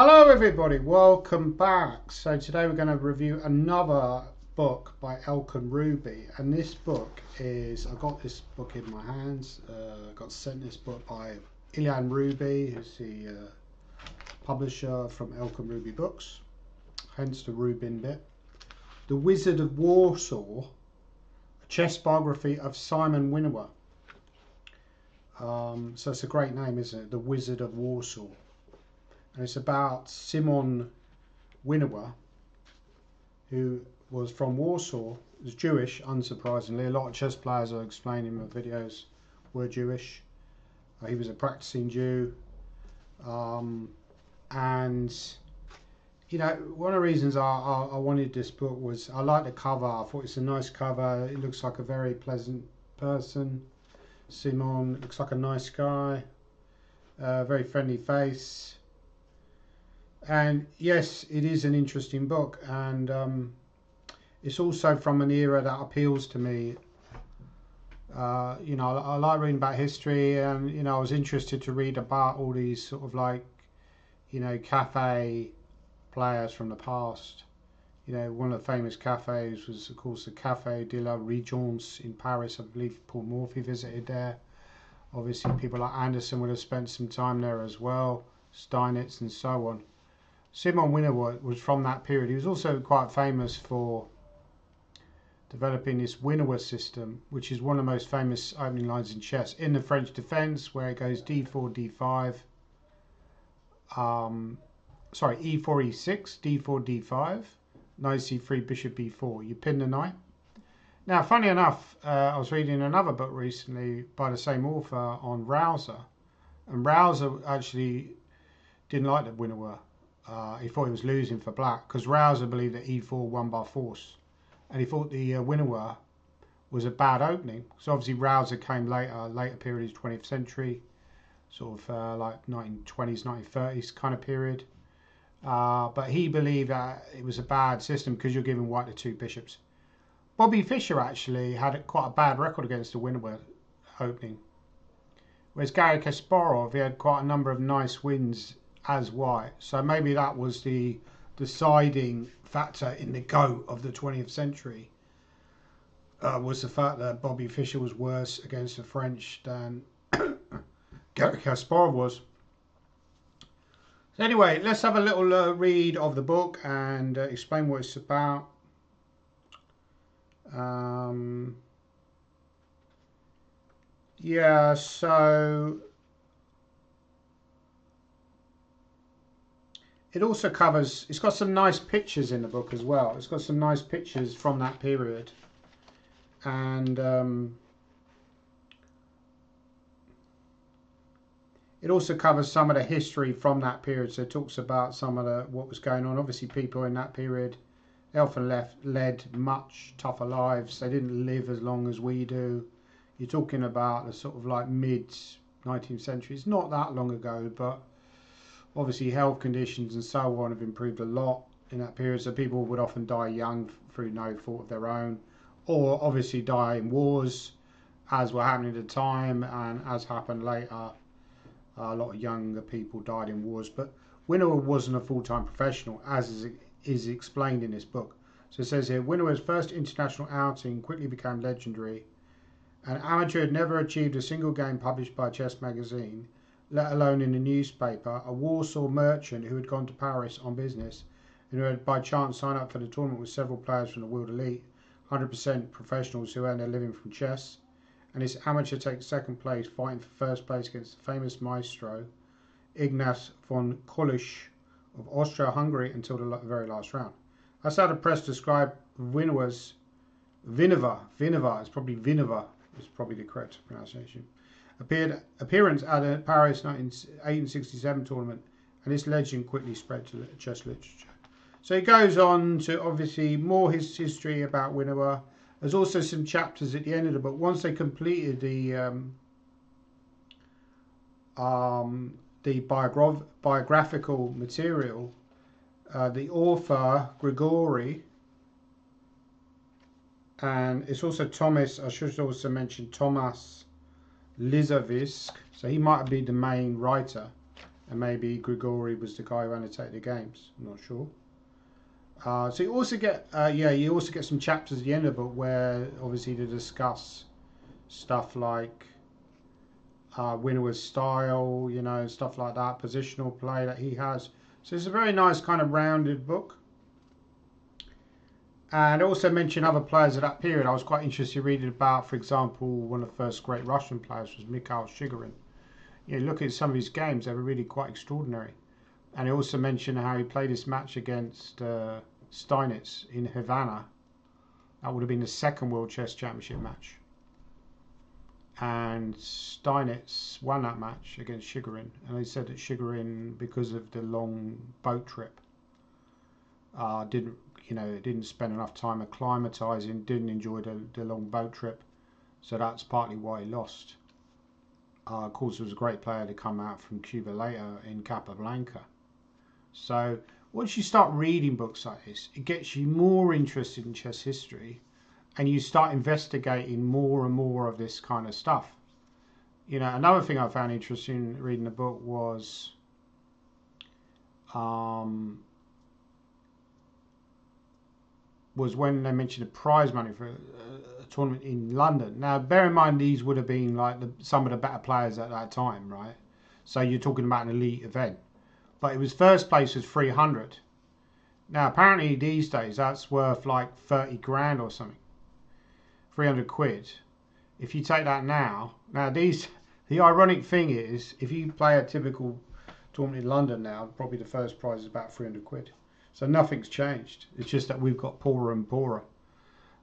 Hello everybody, welcome back. So today we're going to review another book by Elkan Ruby, and this book is, I got this book in my hands, got sent this book by Ilyan Ruby, who's the publisher from Elkan Ruby Books, hence the Rubin bit. The Wizard of Warsaw, a chess biography of Szymon Winawer. So it's a great name, isn't it? The Wizard of Warsaw. And it's about Szymon Winawer, who was from Warsaw, was Jewish, unsurprisingly. A lot of chess players I explained in my videos were Jewish. He was a practicing Jew. And, you know, one of the reasons I wanted this book was I like the cover. I thought it's a nice cover. It looks like a very pleasant person. Szymon looks like a nice guy. Very friendly face. And yes, it is an interesting book, and it's also from an era that appeals to me. You know, I like reading about history, and you know, I was interested to read about all these sort of like, you know, cafe players from the past. You know, one of the famous cafes was, of course, the Café de la Régence in Paris. I believe Paul Morphy visited there. Obviously, people like Anderson would have spent some time there as well, Steinitz and so on. Szymon Winawer was from that period. He was also quite famous for developing this Winawer system, which is one of the most famous opening lines in chess in the French defense, where it goes d4, d5, sorry, e4, e6, d4, d5, knight c3, bishop b4. You pin the knight. Now, funny enough, I was reading another book recently by the same author on Rouser, and Rouser actually didn't like the Winawer. He thought he was losing for black because Rouser believed that e4 won by force, and he thought the Winawer was a bad opening. So obviously Rouser came later period of the 20th century, sort of like 1920s, 1930s kind of period. But he believed that it was a bad system because you're giving white the two bishops. Bobby Fischer actually had quite a bad record against the Winawer opening, whereas Garry Kasparov, he had quite a number of nice wins as white. So maybe that was the deciding factor in the GOAT of the 20th century, was the fact that Bobby Fischer was worse against the French than Garry Kasparov was. So anyway, let's have a little read of the book and explain what it's about. Yeah, so it also covers, it's got some nice pictures in the book as well. It's got some nice pictures from that period. And it also covers some of the history from that period. So it talks about some of what was going on. Obviously, people in that period, they often led much tougher lives. They didn't live as long as we do. You're talking about the sort of like mid-19th century. It's not that long ago, but obviously health conditions and so on have improved a lot in that period, so people would often die young through no fault of their own, or obviously die in wars, as were happening at the time and as happened later. A lot of younger people died in wars, but Winawer wasn't a full-time professional, as is explained in this book. So it says here, Winawer's first international outing quickly became legendary. An amateur had never achieved a single game published by a chess magazine, let alone in a newspaper. A Warsaw merchant who had gone to Paris on business and who had by chance signed up for the tournament with several players from the world elite, 100% professionals who earn their living from chess, and this amateur takes second place, fighting for first place against the famous maestro Ignaz von Kolosch of Austria-Hungary until the very last round. That's how the press described Winawer's Winawer, it's probably Winawer, is probably the correct pronunciation, appearance at a Paris 1867 tournament, and this legend quickly spread to chess literature. So he goes on to obviously more his history about Winawer. There's also some chapters at the end of the book. Once they completed the biographical material, the author Grigori, and it's also Thomas, I should also mention Thomas Lizavisk, so he might be the main writer, and maybe Grigori was the guy who annotated the games. I'm not sure. So you also get, you also get some chapters at the end of the book where obviously to discuss stuff like Winawer's style, you know, stuff like that, positional play that he has. So it's a very nice kind of rounded book. And also mention other players of that period. I was quite interested reading about, for example, one of the first great Russian players was Mikhail Shigarin. You know, look at some of his games; they were really quite extraordinary. And he also mentioned how he played this match against Steinitz in Havana. That would have been the second World Chess Championship match. And Steinitz won that match against Shigarin. And they said that Shigarin, because of the long boat trip, didn't spend enough time acclimatizing, didn't enjoy the long boat trip. So that's partly why he lost. Of course, there was a great player to come out from Cuba later in Capablanca. So once you start reading books like this, it gets you more interested in chess history, and you start investigating more and more of this kind of stuff. You know, another thing I found interesting reading the book was when they mentioned the prize money for a tournament in London. Now, bear in mind, these would have been like some of the better players at that time, right? So you're talking about an elite event. But it was first place was 300. Now, apparently these days that's worth like 30 grand or something. 300 quid. If you take that now, the ironic thing is, if you play a typical tournament in London now, probably the first prize is about 300 quid. So nothing's changed. It's just that we've got poorer and poorer.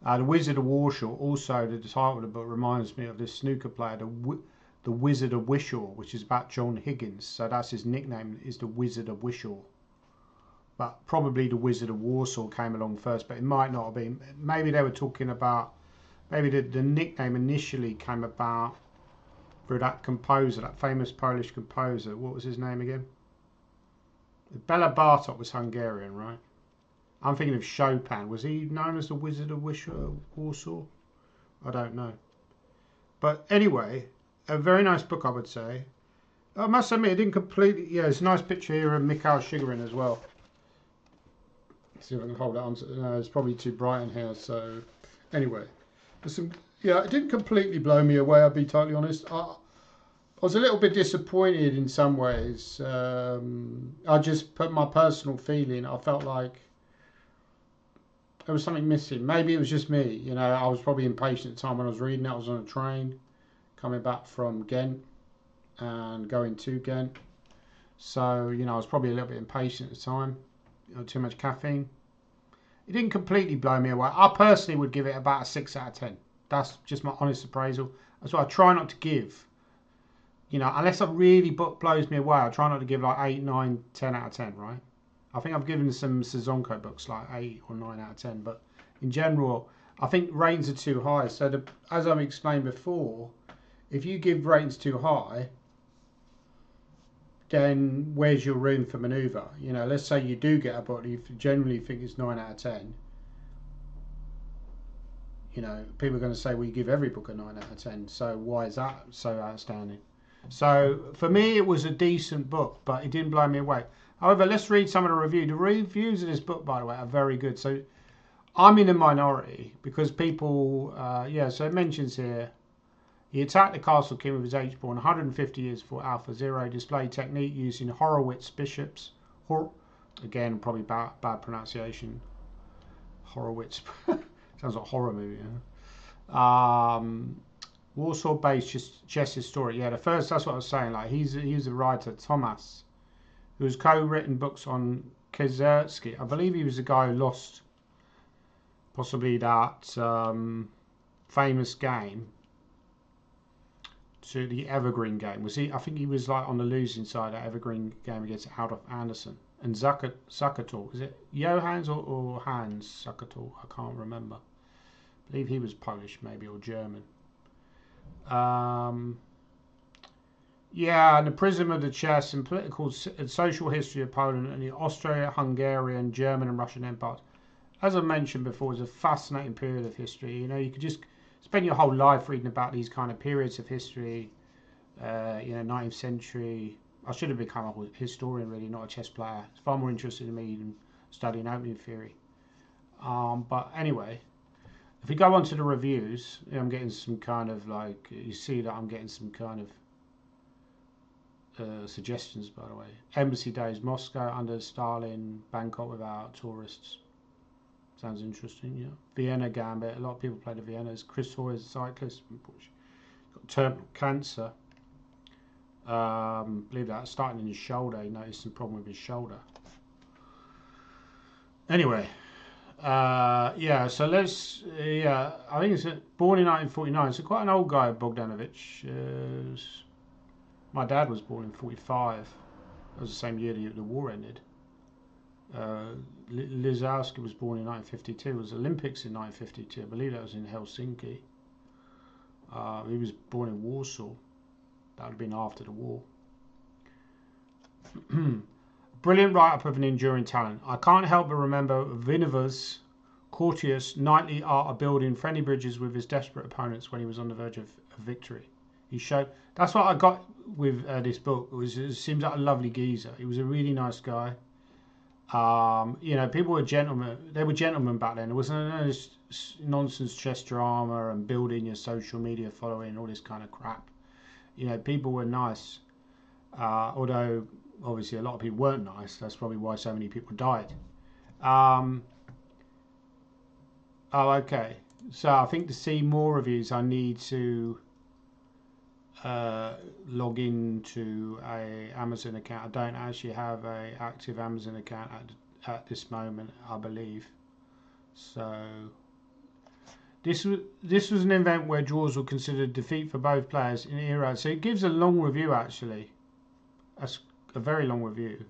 The Wizard of Warsaw, also the title of the book reminds me of this snooker player, the Wizard of Warsaw, which is about John Higgins. So that's his nickname, is the Wizard of Warsaw. But probably the Wizard of Warsaw came along first, but it might not have been. Maybe they were talking about, maybe the nickname initially came about through that composer, that famous Polish composer. What was his name again? Bela Bartok was Hungarian, right? I'm thinking of Chopin. Was he known as the Wizard of Warsaw? I don't know. But anyway, a very nice book, I would say. I must admit, it didn't completely... Yeah, it's a nice picture here of Mikhail Shigarin as well. Let's see if I can hold it on. No, it's probably too bright in here, so... Anyway. It didn't completely blow me away, I'll be totally honest. I was a little bit disappointed in some ways. I just put my personal feeling. I felt like there was something missing. Maybe it was just me. You know, I was probably impatient at the time when I was reading it. I was on a train coming back from Ghent and going to Ghent. So, you know, I was probably a little bit impatient at the time. You know, too much caffeine. It didn't completely blow me away. I personally would give it about a 6 out of 10. That's just my honest appraisal. That's what I try not to give. You know, unless a really book blows me away, I try not to give like 8, 9, 10 out of 10, right? I think I've given some Sazonko books like 8 or 9 out of 10, but in general, I think ratings are too high. So, as I've explained before, if you give ratings too high, then where's your room for manoeuvre? You know, let's say you do get a book you generally think it's 9 out of 10. You know, people are going to say, well, you give every book a 9 out of 10, so why is that so outstanding? So for me, it was a decent book, but it didn't blow me away. However, let's read some of the reviews. The reviews of this book, by the way, are very good. So I'm in a minority because people, so it mentions here, he attacked the Castle King with his H-pawn 150 years before Alpha Zero, displayed technique using Horowitz bishops. Again, probably bad pronunciation. Horowitz. Sounds like a horror movie, huh? Warsaw-based chess historian. Yeah, that's what I was saying. Like he's a writer, Thomas, who's co-written books on Kazertsky. I believe he was the guy who lost possibly that famous game to the Evergreen game. Was he? I think he was like on the losing side of that Evergreen game against Adolf Anderson and Zuckertal. Is it Johannes or Hans Zuckertal? I can't remember. I believe he was Polish, maybe, or German. And the prism of the chess and political and social history of Poland and the Austro-Hungarian, German and Russian empires. As I mentioned before, it's a fascinating period of history. You know, you could just spend your whole life reading about these kind of periods of history. 19th century, I should have become a historian really, not a chess player. It's far more interesting to me than studying opening theory. But anyway, if we go on to the reviews, I'm getting some kind of like, you see that I'm getting some kind of suggestions, by the way. Embassy Days, Moscow under Stalin, Bangkok without tourists. Sounds interesting, yeah. Vienna Gambit, a lot of people play the Viennas. Chris Hoy is a cyclist, got terminal cancer. Believe that, starting in his shoulder, he noticed some problem with his shoulder. Anyway, yeah, so let's, I think it's born in 1949, so quite an old guy, Bogdanovich. My dad was born in 45. That was the same year the war ended. Lizowski was born in 1952. It was Olympics in 1952. I believe that was in Helsinki. He was born in Warsaw. That would have been after the war. Brilliant write-up of an enduring talent. I can't help but remember Winawer's courteous, knightly art of building friendly bridges with his desperate opponents when he was on the verge of victory. He showed. That's what I got with this book. It seems like a lovely geezer. He was a really nice guy. You know, people were gentlemen. They were gentlemen back then. There wasn't none of this nonsense chess drama and building your social media following and all this kind of crap. You know, people were nice. Although, obviously, a lot of people weren't nice. That's probably why so many people died. Oh, okay. So I think to see more reviews, I need to log into a Amazon account. I don't actually have a active Amazon account at this moment, I believe. So this was an event where draws were considered defeat for both players in the era. So it gives a long review actually. That's a very long review,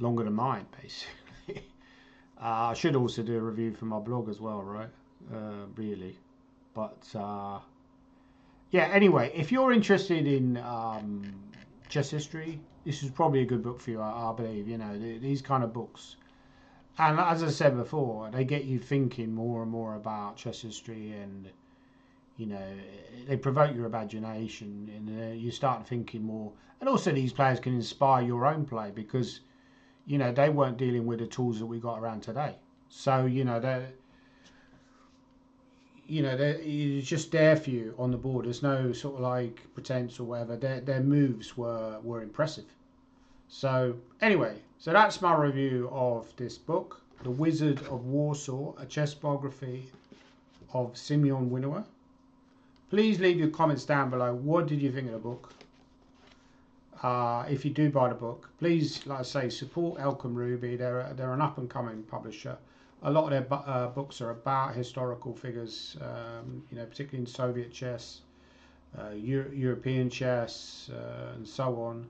longer than mine basically. I should also do a review for my blog as well, right? Really, but. Yeah, anyway, if you're interested in chess history, this is probably a good book for you, I believe. You know, these kind of books. And as I said before, they get you thinking more and more about chess history and, you know, they provoke your imagination and you start thinking more. And also these players can inspire your own play because, you know, they weren't dealing with the tools that we got around today. So, you know, it's just there for you on the board. There's no sort of like pretense or whatever. Their moves were impressive. So anyway, so that's my review of this book, The Wizard of Warsaw, a chess biography of Szymon Winawer. Please leave your comments down below. What did you think of the book? If you do buy the book, please, like I say, support Elcom Ruby. They're an up and coming publisher. A lot of their books are about historical figures, you know, particularly in Soviet chess, European chess, and so on.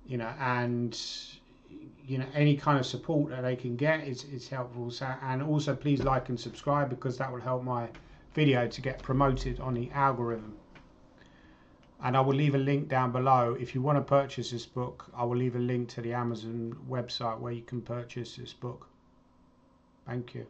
You know, and you know, any kind of support that they can get is helpful. So, and also please like and subscribe because that will help my video to get promoted on the algorithm. And I will leave a link down below. If you want to purchase this book, I will leave a link to the Amazon website where you can purchase this book. Thank you.